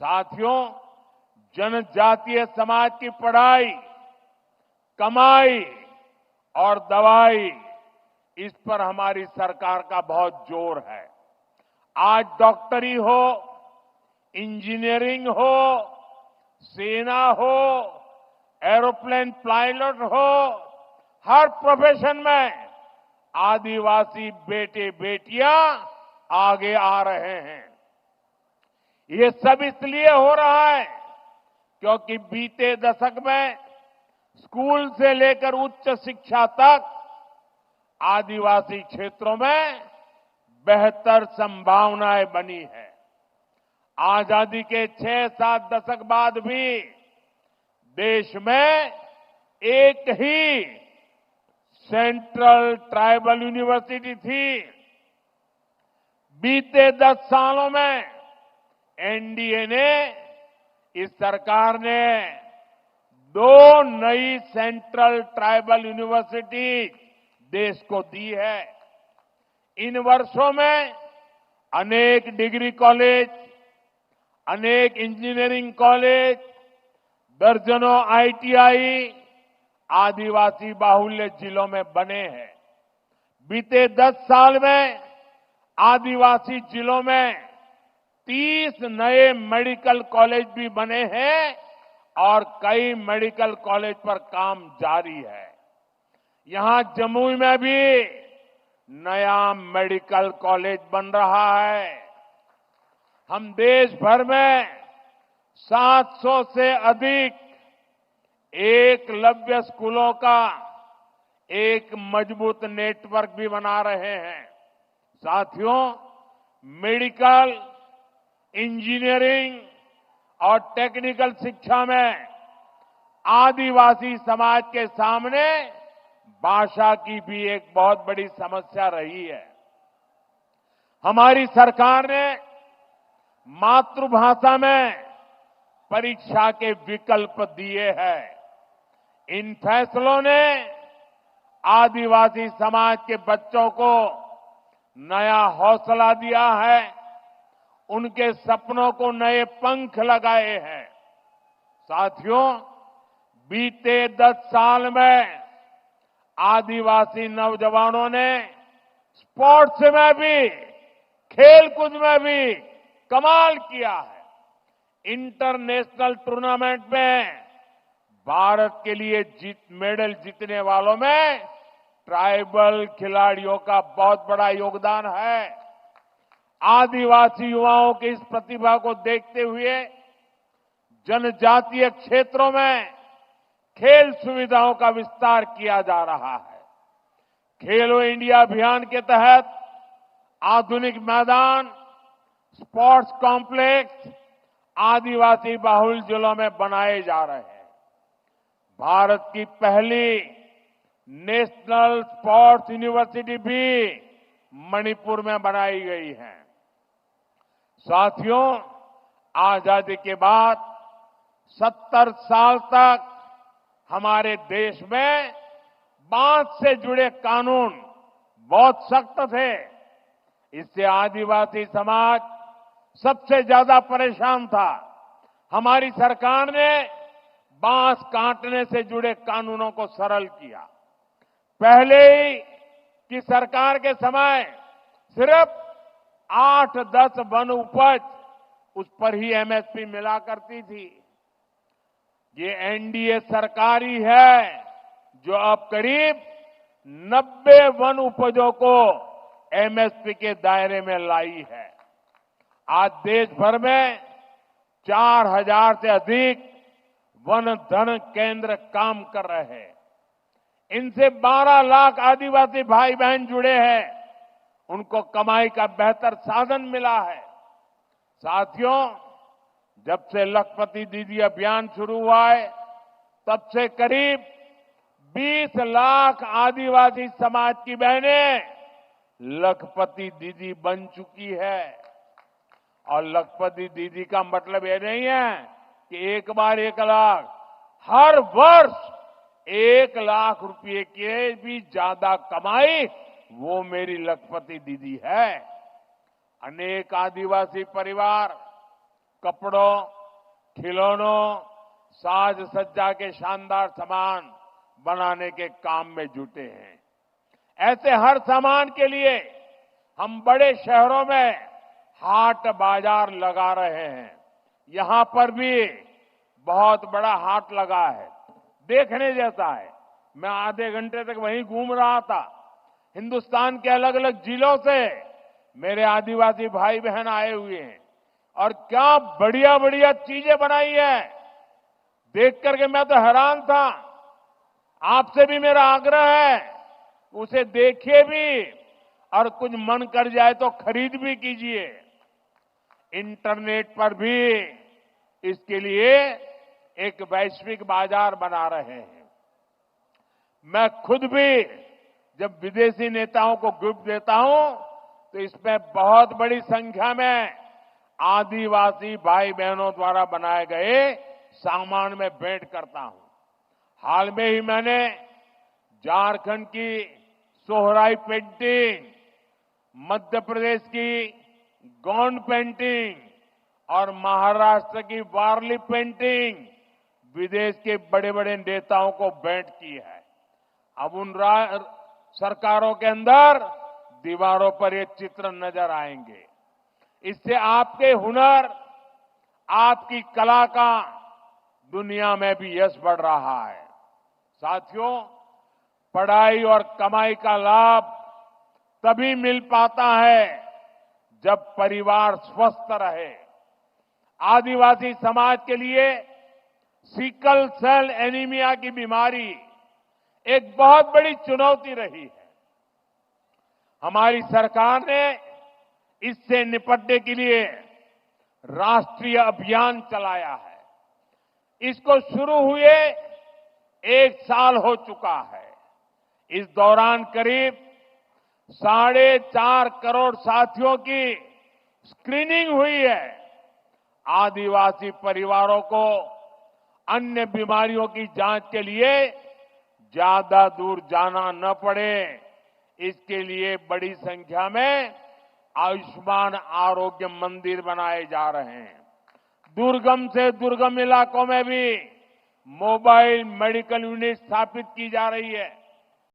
साथियों, जनजातीय समाज की पढ़ाई, कमाई और दवाई, इस पर हमारी सरकार का बहुत जोर है। आज डॉक्टरी हो, इंजीनियरिंग हो, सेना हो, एरोप्लेन पायलट हो, हर प्रोफेशन में आदिवासी बेटे बेटियां आगे आ रहे हैं। ये सब इसलिए हो रहा है क्योंकि बीते दशक में स्कूल से लेकर उच्च शिक्षा तक आदिवासी क्षेत्रों में बेहतर संभावनाएं बनी है। आजादी के 6-7 दशक बाद भी देश में एक ही सेंट्रल ट्राइबल यूनिवर्सिटी थी। बीते 10 सालों में एनडीए ने, इस सरकार ने 2 नई सेंट्रल ट्राइबल यूनिवर्सिटी देश को दी है। इन वर्षों में अनेक डिग्री कॉलेज, अनेक इंजीनियरिंग कॉलेज, दर्जनों आईटीआई आदिवासी बाहुल्य जिलों में बने हैं। बीते 10 साल में आदिवासी जिलों में 30 नए मेडिकल कॉलेज भी बने हैं और कई मेडिकल कॉलेज पर काम जारी है। यहां जमुई में भी नया मेडिकल कॉलेज बन रहा है। हम देश भर में 700 से अधिक एकलव्य स्कूलों का एक मजबूत नेटवर्क भी बना रहे हैं। साथियों, मेडिकल, इंजीनियरिंग और टेक्निकल शिक्षा में आदिवासी समाज के सामने भाषा की भी एक बहुत बड़ी समस्या रही है। हमारी सरकार ने मातृभाषा में परीक्षा के विकल्प दिए हैं। इन फैसलों ने आदिवासी समाज के बच्चों को नया हौसला दिया है, उनके सपनों को नए पंख लगाए हैं। साथियों, बीते 10 साल में आदिवासी नौजवानों ने स्पोर्ट्स में भी, खेलकूद में भी कमाल किया है। इंटरनेशनल टूर्नामेंट में भारत के लिए मेडल जीतने वालों में ट्राइबल खिलाड़ियों का बहुत बड़ा योगदान है। आदिवासी युवाओं की इस प्रतिभा को देखते हुए जनजातीय क्षेत्रों में खेल सुविधाओं का विस्तार किया जा रहा है। खेलो इंडिया अभियान के तहत आधुनिक मैदान, स्पोर्ट्स कॉम्प्लेक्स आदिवासी बाहुल जिलों में बनाए जा रहे हैं। भारत की पहली नेशनल स्पोर्ट्स यूनिवर्सिटी भी मणिपुर में बनाई गई है। साथियों, आजादी के बाद 70 साल तक हमारे देश में बांध से जुड़े कानून बहुत सख्त थे। इससे आदिवासी समाज सबसे ज्यादा परेशान था। हमारी सरकार ने बांस काटने से जुड़े कानूनों को सरल किया। पहले ही की सरकार के समय सिर्फ 8-10 वन उपज, उस पर ही एमएसपी मिला करती थी। ये एनडीए सरकार ही है जो अब करीब 90 वन उपजों को एमएसपी के दायरे में लाई है। आज देश भर में 4000 से अधिक वन धन केंद्र काम कर रहे हैं। इनसे 12 लाख आदिवासी भाई बहन जुड़े हैं। उनको कमाई का बेहतर साधन मिला है। साथियों, जब से लखपति दीदी अभियान शुरू हुआ है, तब से करीब 20 लाख आदिवासी समाज की बहनें लखपति दीदी बन चुकी है। और लखपति दीदी का मतलब ये नहीं है कि एक बार 1 लाख, हर वर्ष 1 लाख रुपए के भी ज्यादा कमाई वो मेरी लखपति दीदी है। अनेक आदिवासी परिवार कपड़ों, खिलौनों, साज सज्जा के शानदार सामान बनाने के काम में जुटे हैं। ऐसे हर सामान के लिए हम बड़े शहरों में हाट बाजार लगा रहे हैं। यहां पर भी बहुत बड़ा हाट लगा है, देखने जैसा है। मैं आधे घंटे तक वहीं घूम रहा था। हिंदुस्तान के अलग अलग जिलों से मेरे आदिवासी भाई बहन आए हुए हैं और क्या बढ़िया बढ़िया चीजें बनाई है। देख करके मैं तो हैरान था। आपसे भी मेरा आग्रह है, उसे देखिए भी और कुछ मन कर जाए तो खरीद भी कीजिए। इंटरनेट पर भी इसके लिए एक वैश्विक बाजार बना रहे हैं। मैं खुद भी जब विदेशी नेताओं को गिफ्ट देता हूं तो इसमें बहुत बड़ी संख्या में आदिवासी भाई बहनों द्वारा बनाए गए सामान में भेंट करता हूं। हाल में ही मैंने झारखंड की सोहराई पेंटिंग, मध्य प्रदेश की गोंड पेंटिंग और महाराष्ट्र की वारली पेंटिंग विदेश के बड़े बड़े नेताओं को भेंट की है। अब उन सरकारों के अंदर दीवारों पर ये चित्र नजर आएंगे। इससे आपके हुनर, आपकी कला का दुनिया में भी यश बढ़ रहा है। साथियों, पढ़ाई और कमाई का लाभ तभी मिल पाता है जब परिवार स्वस्थ रहे। आदिवासी समाज के लिए सिकल सेल एनीमिया की बीमारी एक बहुत बड़ी चुनौती रही है। हमारी सरकार ने इससे निपटने के लिए राष्ट्रीय अभियान चलाया है। इसको शुरू हुए 1 साल हो चुका है। इस दौरान करीब 4.5 करोड़ साथियों की स्क्रीनिंग हुई है। आदिवासी परिवारों को अन्य बीमारियों की जांच के लिए ज्यादा दूर जाना न पड़े, इसके लिए बड़ी संख्या में आयुष्मान आरोग्य मंदिर बनाए जा रहे हैं। दुर्गम से दुर्गम इलाकों में भी मोबाइल मेडिकल यूनिट स्थापित की जा रही है।